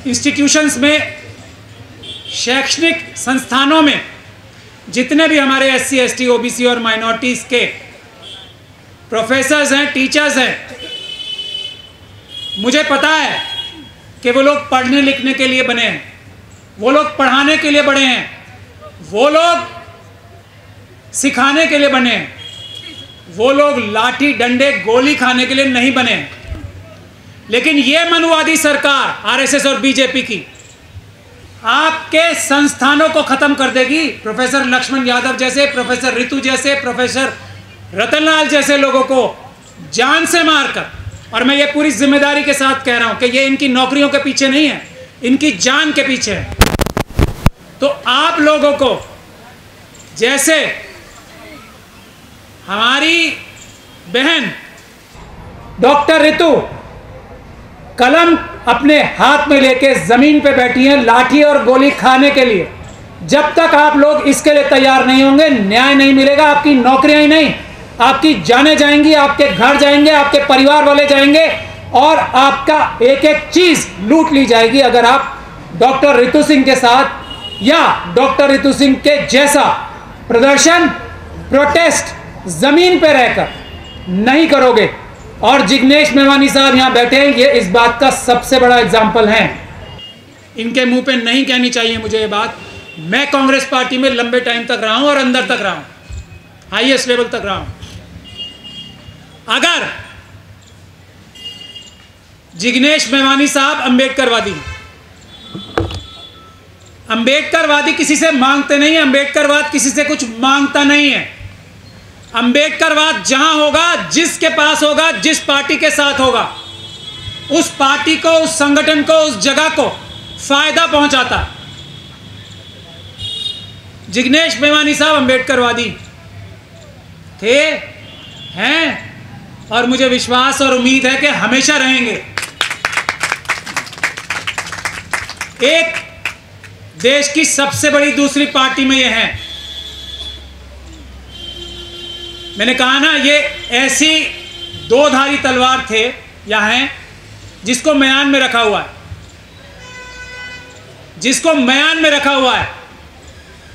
Institutions में, शैक्षणिक संस्थानों में जितने भी हमारे SC, ST, OBC और माइनॉरिटीज़ के प्रोफेसर्स हैं, टीचर्स हैं, मुझे पता है कि वो लोग पढ़ने लिखने के लिए बने हैं, वो लोग पढ़ाने के लिए बने हैं, वो लोग सिखाने के लिए बने हैं, वो लोग लाठी डंडे गोली खाने के लिए नहीं बने हैं। लेकिन ये मनुवादी सरकार RSS और BJP की आपके संस्थानों को खत्म कर देगी। प्रोफेसर लक्ष्मण यादव जैसे, प्रोफेसर रितु जैसे, प्रोफेसर रतनलाल जैसे लोगों को जान से मारकर, और मैं ये पूरी जिम्मेदारी के साथ कह रहा हूं कि ये इनकी नौकरियों के पीछे नहीं है, इनकी जान के पीछे है। तो आप लोगों को, जैसे हमारी बहन डॉक्टर रितु कलम अपने हाथ में लेके जमीन पे बैठी हैं लाठी और गोली खाने के लिए, जब तक आप लोग इसके लिए तैयार नहीं होंगे, न्याय नहीं मिलेगा। आपकी नौकरियां ही नहीं, आपकी जानें जाएंगी, आपके घर जाएंगे, आपके परिवार वाले जाएंगे और आपका एक एक चीज लूट ली जाएगी अगर आप डॉक्टर रितु सिंह के साथ या डॉक्टर रितु सिंह के जैसा प्रदर्शन, प्रोटेस्ट जमीन पे रहकर नहीं करोगे। और जिग्नेश मेवानी साहब यहां बैठे हैं, ये इस बात का सबसे बड़ा एग्जाम्पल है। इनके मुंह पे नहीं कहनी चाहिए मुझे ये बात। मैं कांग्रेस पार्टी में लंबे टाइम तक रहा हूं और अंदर तक रहा हूं, हाईएस्ट लेवल तक रहा हूं। अगर जिग्नेश मेवानी साहब अंबेडकरवादी, अंबेडकरवादी किसी से मांगते नहीं है, अंबेडकरवाद किसी से कुछ मांगता नहीं है। अंबेडकरवाद जहां होगा, जिसके पास होगा, जिस पार्टी के साथ होगा, उस पार्टी को, उस संगठन को, उस जगह को फायदा पहुंचाता। जिग्नेश मेवानी साहब अंबेडकरवादी थे, हैं, और मुझे विश्वास और उम्मीद है कि हमेशा रहेंगे। एक देश की सबसे बड़ी दूसरी पार्टी में ये हैं। मैंने कहा ना, ये ऐसी दो धारी तलवार थे या हैं जिसको म्यान में रखा हुआ है, जिसको म्यान में रखा हुआ है।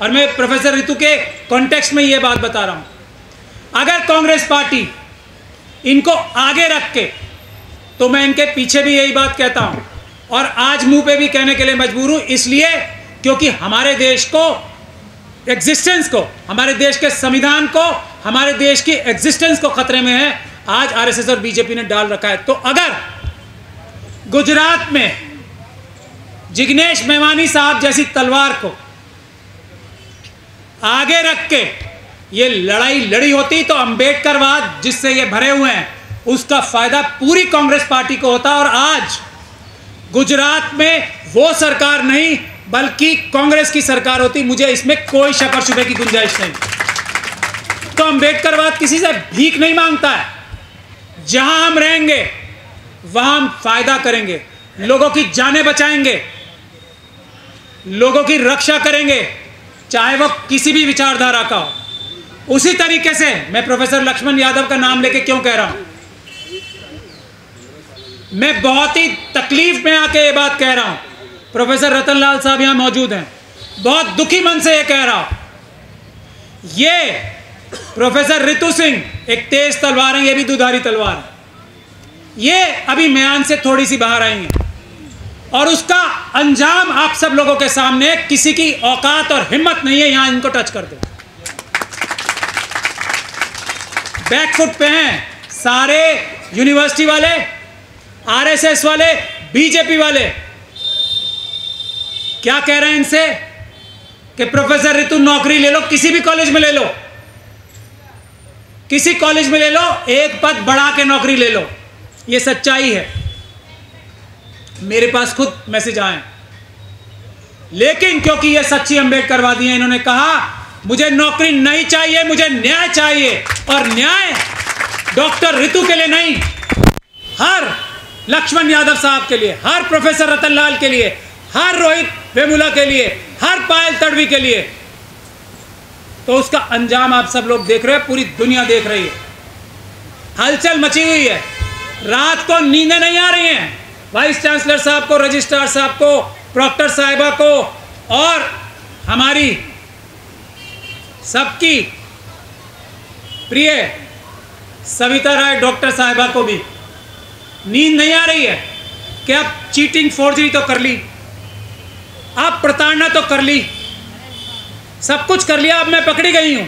और मैं प्रोफेसर रितु के कॉन्टेक्स्ट में ये बात बता रहा हूं। अगर कांग्रेस पार्टी इनको आगे रख के, तो मैं इनके पीछे भी यही बात कहता हूं और आज मुंह पे भी कहने के लिए मजबूर हूं, इसलिए क्योंकि हमारे देश को, एग्जिस्टेंस को, हमारे देश के संविधान को, हमारे देश की एग्जिस्टेंस को खतरे में है आज RSS और BJP ने डाल रखा है। तो अगर गुजरात में जिग्नेश मेवानी साहब जैसी तलवार को आगे रख के ये लड़ाई लड़ी होती, तो अंबेडकरवाद जिससे ये भरे हुए हैं उसका फायदा पूरी कांग्रेस पार्टी को होता। और आज गुजरात में वो सरकार नहीं बल्कि कांग्रेस की सरकार होती, मुझे इसमें कोई शक और शुबे की गुंजाइश नहीं। तो अंबेडकरवाद किसी से भीख नहीं मांगता है। जहां हम रहेंगे वहां हम फायदा करेंगे, लोगों की जानें बचाएंगे, लोगों की रक्षा करेंगे, चाहे वो किसी भी विचारधारा का हो। उसी तरीके से मैं प्रोफेसर लक्ष्मण यादव का नाम लेके क्यों कह रहा हूं, मैं बहुत ही तकलीफ में आके ये बात कह रहा हूं। प्रोफेसर रतनलाल साहब यहां मौजूद हैं, बहुत दुखी मन से ये कह रहा हूं। ये प्रोफेसर रितु सिंह एक तेज तलवार है, ये भी दुधारी तलवार है। ये अभी म्यान से थोड़ी सी बाहर आई है और उसका अंजाम आप सब लोगों के सामने, किसी की औकात और हिम्मत नहीं है यहां इनको टच कर दे। बैकफुट पे हैं सारे यूनिवर्सिटी वाले, RSS वाले, BJP वाले। क्या कह रहे हैं इनसे कि प्रोफेसर रितु नौकरी ले लो, किसी भी कॉलेज में ले लो, किसी कॉलेज में ले लो, एक पद बढ़ा के नौकरी ले लो। ये सच्चाई है, मेरे पास खुद मैसेज आए। लेकिन क्योंकि ये सच्ची अंबेडकरवादी हैं, इन्होंने कहा मुझे नौकरी नहीं चाहिए, मुझे न्याय चाहिए। और न्याय डॉक्टर रितु के लिए नहीं, हर लक्ष्मण यादव साहब के लिए, हर प्रोफेसर रतनलाल के लिए, हर रोहित वेमुला के लिए, हर पायल तड़वी के लिए। तो उसका अंजाम आप सब लोग देख रहे हैं, पूरी दुनिया देख रही है। हलचल मची हुई है, रात को नींदें नहीं आ रही हैं, वाइस चांसलर साहब को, रजिस्ट्रार साहब को, प्रॉक्टर साहिबा को और हमारी सबकी प्रिय सविता राय डॉक्टर साहिबा को भी नींद नहीं आ रही है कि अब चीटिंग फोर्जरी तो कर ली, अब प्रताड़ना तो कर ली, सब कुछ कर लिया, अब मैं पकड़ी गई हूं।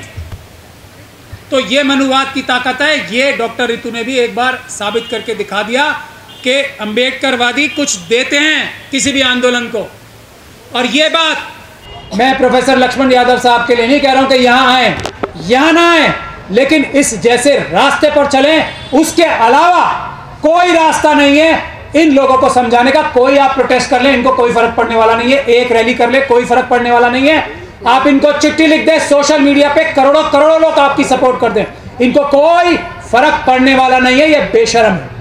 तो ये मनुवाद की ताकत है। ये डॉक्टर रितु ने भी एक बार साबित करके दिखा दिया कि अंबेडकरवादी कुछ देते हैं किसी भी आंदोलन को। और ये बात मैं प्रोफेसर लक्ष्मण यादव साहब के लिए नहीं कह रहा हूं कि यहां आए, यहां ना आए, लेकिन इस जैसे रास्ते पर चलें, उसके अलावा कोई रास्ता नहीं है इन लोगों को समझाने का। कोई आप प्रोटेस्ट कर ले, इनको कोई फर्क पड़ने वाला नहीं है। एक रैली कर ले, कोई फर्क पड़ने वाला नहीं है। आप इनको चिट्ठी लिख दें, सोशल मीडिया पे करोड़ों करोड़ों लोग आपकी सपोर्ट कर दें, इनको कोई फर्क पड़ने वाला नहीं है। ये बेशर्म है।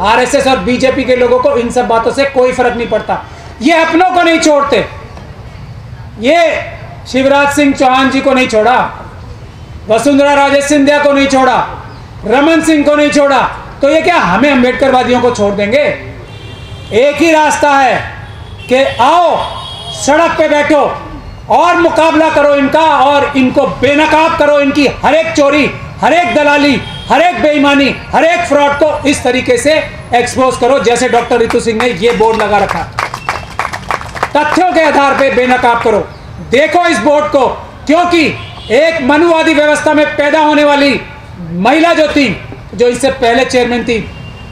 आरएसएस और बीजेपी के लोगों को इन सब बातों से कोई फर्क नहीं पड़ता। ये अपनों को नहीं छोड़ते। ये शिवराज सिंह चौहान जी को नहीं छोड़ा, वसुंधरा राजे सिंधिया को नहीं छोड़ा, रमन सिंह को नहीं छोड़ा, तो ये क्या हमें अंबेडकरवादियों को छोड़ देंगे? एक ही रास्ता है कि आओ सड़क पे बैठो और मुकाबला करो इनका, और इनको बेनकाब करो। इनकी हर एक चोरी, हर एक दलाली, हर एक बेईमानी, हर एक फ्रॉड को इस तरीके से एक्सपोज करो जैसे डॉक्टर रितु सिंह ने ये बोर्ड लगा रखा। तथ्यों के आधार पे बेनकाब करो। देखो इस बोर्ड को, क्योंकि एक मनुवादी व्यवस्था में पैदा होने वाली महिला जो थी, जो इससे पहले चेयरमैन थी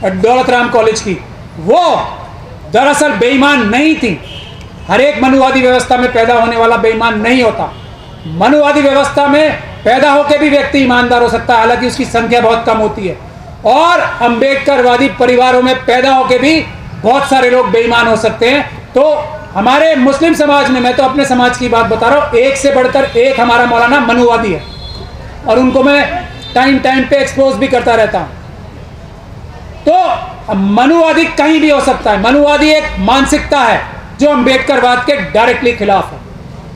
दौलतराम कॉलेज की, वो दरअसल बेईमान नहीं थी। हर एक मनुवादी व्यवस्था में पैदा होने वाला बेईमान नहीं होता। मनुवादी व्यवस्था में पैदा होकर भी व्यक्ति ईमानदार हो सकता है, हालांकि उसकी संख्या बहुत कम होती है। और अंबेडकरवादी परिवारों में पैदा होकर भी बहुत सारे लोग बेईमान हो सकते हैं। तो हमारे मुस्लिम समाज में, मैं तो अपने समाज की बात बता रहा हूँ, एक से बढ़कर एक हमारा मौलाना मनुवादी है, और उनको मैं टाइम टाइम पे एक्सपोज भी करता रहता हूँ। तो मनुवादी कहीं भी हो सकता है। मनुवादी एक मानसिकता है जो अंबेडकरवाद के डायरेक्टली खिलाफ है,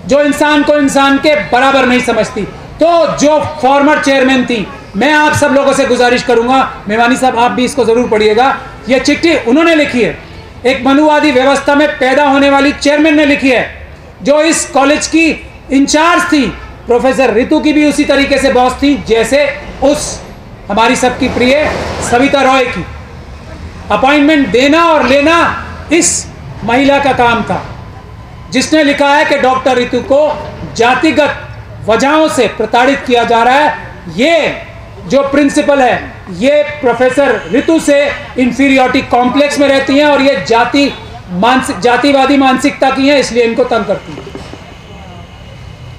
जो इंसान को इंसान के बराबर नहीं समझती। तो जो फॉर्मर चेयरमैन थी, मैं आप सब लोगों से गुजारिश करूंगा, मेवानी साहब आप भी इसको जरूर पढ़िएगा। ये चिट्ठी उन्होंने लिखी है, एक मनुवादी व्यवस्था में पैदा होने वाली चेयरमैन ने लिखी है, जो इस कॉलेज की इंचार्ज थी। प्रोफेसर रितु की भी उसी तरीके से बॉस थी जैसे उस हमारी सबकी प्रिय सविता रॉय की। अपॉइंटमेंट देना और लेना इस महिला का काम था, जिसने लिखा है कि डॉक्टर रितु को जातिगत वजहों से प्रताड़ित किया जा रहा है। ये जो प्रिंसिपल है, ये प्रोफेसर रितु से इंफीरियरिटी कॉम्प्लेक्स में रहती हैं, और ये जातिवादी मानसिकता की हैं, इसलिए इनको तंग करती हैं।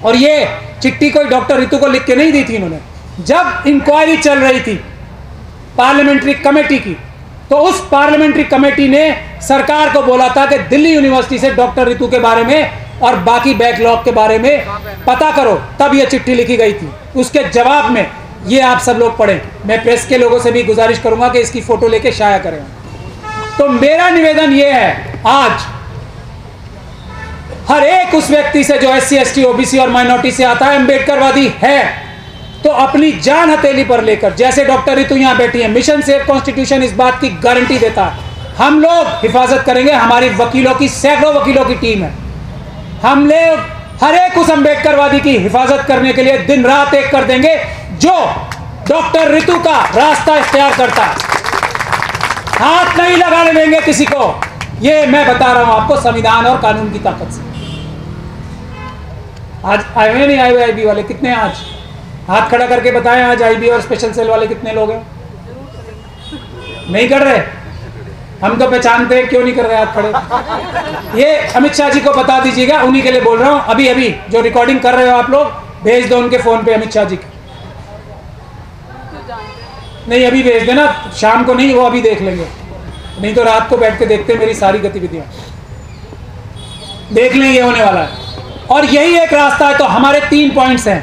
और ये चिट्ठी कोई डॉक्टर रितु को लिख के नहीं दी थी इन्होंने। जब इंक्वायरी चल रही थी पार्लियामेंट्री कमेटी की, तो उस पार्लियामेंट्री कमेटी ने सरकार को बोला था कि दिल्ली यूनिवर्सिटी से डॉक्टर रितु के बारे में और बाकी बैकलॉग के बारे में पता करो, तब यह चिट्ठी लिखी गई थी। उसके जवाब में ये आप सब लोग पढ़ें। मैं प्रेस के लोगों से भी गुजारिश करूंगा कि इसकी फोटो लेके शाया करें। तो मेरा निवेदन ये है, आज हर एक उस व्यक्ति से जो SC ST OBC और माइनॉरिटी से आता है, अंबेडकरवादी है, तो अपनी जान हथेली पर लेकर, जैसे डॉक्टर रितु यहां बैठी है, मिशन सेव कॉन्स्टिट्यूशन इस बात की गारंटी देता है, हम लोग हिफाजत करेंगे। हमारी वकीलों की, सैकड़ों वकीलों की टीम है। हम लोग हर एक उस अंबेडकरवादी की हिफाजत करने के लिए दिन रात एक कर देंगे जो डॉक्टर रितु का रास्ता इख्तियार करता है। हाथ नहीं लगाने देंगे किसी को, ये मैं बता रहा हूं आपको संविधान और कानून की ताकत से। आज आए हुए नहीं आए हुए IB वाले कितने हैं? आज हाथ खड़ा करके बताएं, आज IB और स्पेशल सेल वाले कितने लोग हैं? नहीं कर रहे? हम तो पहचानते हैं, क्यों नहीं कर रहे हाथ खड़े? ये अमित शाह जी को बता दीजिएगा, उन्हीं के लिए बोल रहा हूं। अभी अभी जो रिकॉर्डिंग कर रहे हो आप लोग, भेज दो उनके फोन पे अमित शाह जी के। नहीं अभी भेज देना, शाम को नहीं, वो अभी देख लेंगे, नहीं तो रात को बैठ के देखते मेरी सारी गतिविधियां, देख लेंगे होने वाला है। और यही एक रास्ता है। तो हमारे 3 पॉइंट्स हैं।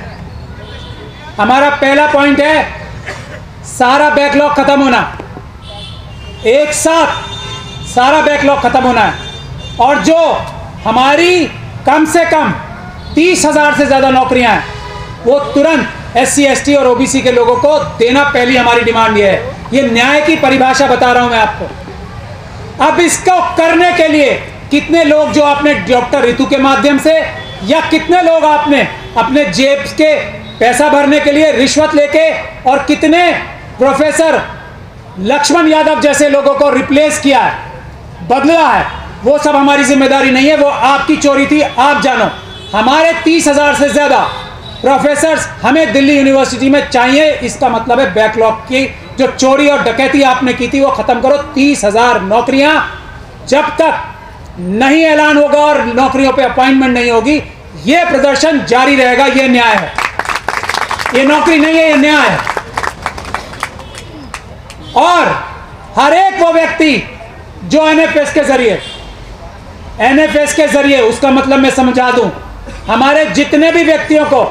हमारा पहला पॉइंट है सारा बैकलॉग खत्म होना, एक साथ सारा बैकलॉग खत्म होना है। और जो हमारी कम से कम 30,000 से ज्यादा नौकरियां हैं, वो तुरंत SC ST और OBC के लोगों को देना, पहली हमारी डिमांड ये है। ये न्याय की परिभाषा बता रहा हूं मैं आपको। अब इसको करने के लिए कितने लोग जो आपने डॉक्टर रितु के माध्यम से या कितने लोग आपने अपने जेब के पैसा भरने के लिए रिश्वत लेके और कितने प्रोफेसर लक्ष्मण यादव जैसे लोगों को रिप्लेस किया है, बदला है, वो सब हमारी जिम्मेदारी नहीं है, वो आपकी चोरी थी, आप जानो। हमारे 30,000 से ज़्यादा प्रोफेसर्स हमें दिल्ली यूनिवर्सिटी में चाहिए। इसका मतलब है बैकलॉग की जो चोरी और डकैती आपने की थी वो ख़त्म करो। 30,000 नौकरियां जब तक नहीं ऐलान होगा और नौकरियों पे अपॉइंटमेंट नहीं होगी, ये प्रदर्शन जारी रहेगा। ये न्याय है, ये नौकरी नहीं है, ये न्याय है। और हर एक वो व्यक्ति जो एनएफएस के जरिए, उसका मतलब मैं समझा दूं, हमारे जितने भी व्यक्तियों को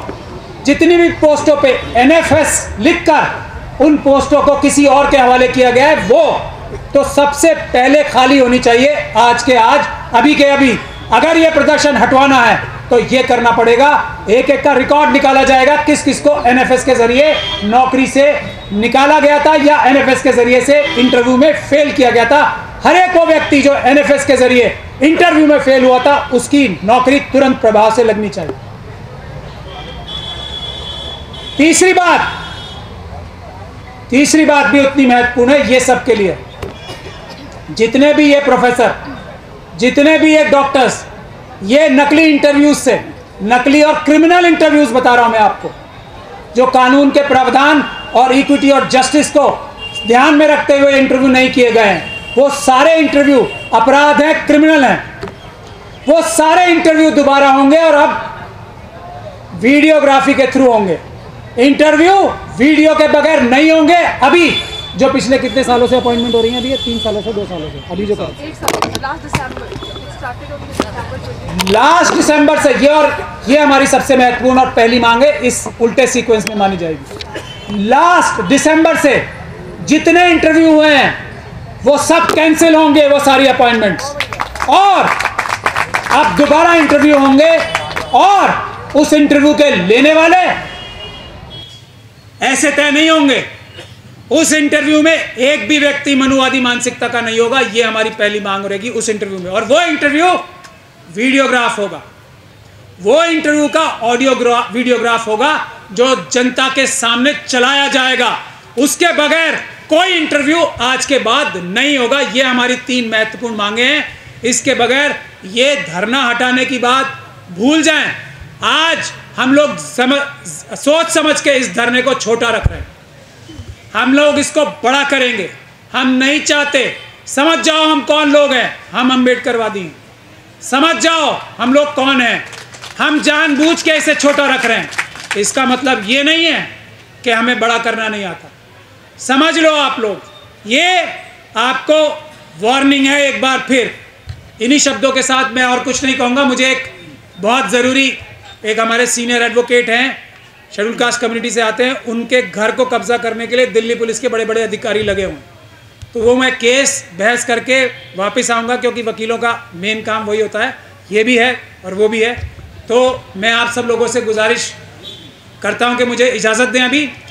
जितनी भी पोस्टों पे एनएफएस लिखकर उन पोस्टों को किसी और के हवाले किया गया है, वो तो सबसे पहले खाली होनी चाहिए। आज के आज, अभी के अभी। अगर ये प्रदर्शन हटवाना है तो ये करना पड़ेगा। एक एक का रिकॉर्ड निकाला जाएगा, किस किस को एनएफएस के जरिए नौकरी से निकाला गया था या एनएफएस के जरिए से इंटरव्यू में फेल किया गया था। हर एक वो व्यक्ति जो एनएफएस के जरिए इंटरव्यू में फेल हुआ था, उसकी नौकरी तुरंत प्रभाव से लगनी चाहिए। तीसरी बात भी उतनी महत्वपूर्ण है, ये सबके लिए। जितने भी ये प्रोफेसर, जितने भी ये डॉक्टर्स, ये नकली इंटरव्यूज से, नकली और क्रिमिनल इंटरव्यूज बता रहा हूं मैं आपको, जो कानून के प्रावधान और इक्विटी और जस्टिस को ध्यान में रखते हुए इंटरव्यू नहीं किए गए हैं, वो सारे इंटरव्यू अपराध हैं, क्रिमिनल हैं। वो सारे इंटरव्यू दोबारा होंगे और अब वीडियोग्राफी के थ्रू होंगे। इंटरव्यू वीडियो के बगैर नहीं होंगे। अभी जो पिछले कितने सालों से अपॉइंटमेंट हो रही है, अभी 3 सालों से 2 सालों से, अभी जो लास्ट दिसंबर से ये हमारी सबसे महत्वपूर्ण और पहली मांग है, इस उल्टे सीक्वेंस में मानी जाएगी। लास्ट दिसंबर से जितने इंटरव्यू हुए हैं वो सब कैंसिल होंगे, वो सारी अपॉइंटमेंट्स, और अब दोबारा इंटरव्यू होंगे। और उस इंटरव्यू के लेने वाले ऐसे तय नहीं होंगे, उस इंटरव्यू में एक भी व्यक्ति मनुवादी मानसिकता का नहीं होगा। ये हमारी पहली मांग रहेगी उस इंटरव्यू में। और वो इंटरव्यू वीडियोग्राफ होगा, वो इंटरव्यू का वीडियोग्राफ होगा जो जनता के सामने चलाया जाएगा। उसके बगैर कोई इंटरव्यू आज के बाद नहीं होगा। ये हमारी 3 महत्वपूर्ण मांगे हैं। इसके बगैर ये धरना हटाने की बात भूल जाएं। आज हम लोग सोच समझ के इस धरने को छोटा रख रहे हैं, हम लोग इसको बड़ा करेंगे। हम नहीं चाहते, समझ जाओ हम कौन लोग हैं, हम अम्बेडकरवादी हैं। समझ जाओ हम लोग कौन हैं। हम जानबूझ के इसे छोटा रख रहे हैं। इसका मतलब ये नहीं है कि हमें बड़ा करना नहीं आता। समझ लो आप लोग, ये आपको वार्निंग है एक बार फिर। इन्हीं शब्दों के साथ मैं और कुछ नहीं कहूँगा। मुझे एक बहुत ज़रूरी, एक हमारे सीनियर एडवोकेट हैं, शेड्यूल कास्ट कम्युनिटी से आते हैं, उनके घर को कब्जा करने के लिए दिल्ली पुलिस के बड़े बड़े अधिकारी लगे हुए, तो वो मैं केस बहस करके वापस आऊँगा, क्योंकि वकीलों का मेन काम वही होता है। ये भी है और वो भी है। तो मैं आप सब लोगों से गुजारिश करता हूँ कि मुझे इजाज़त दें अभी।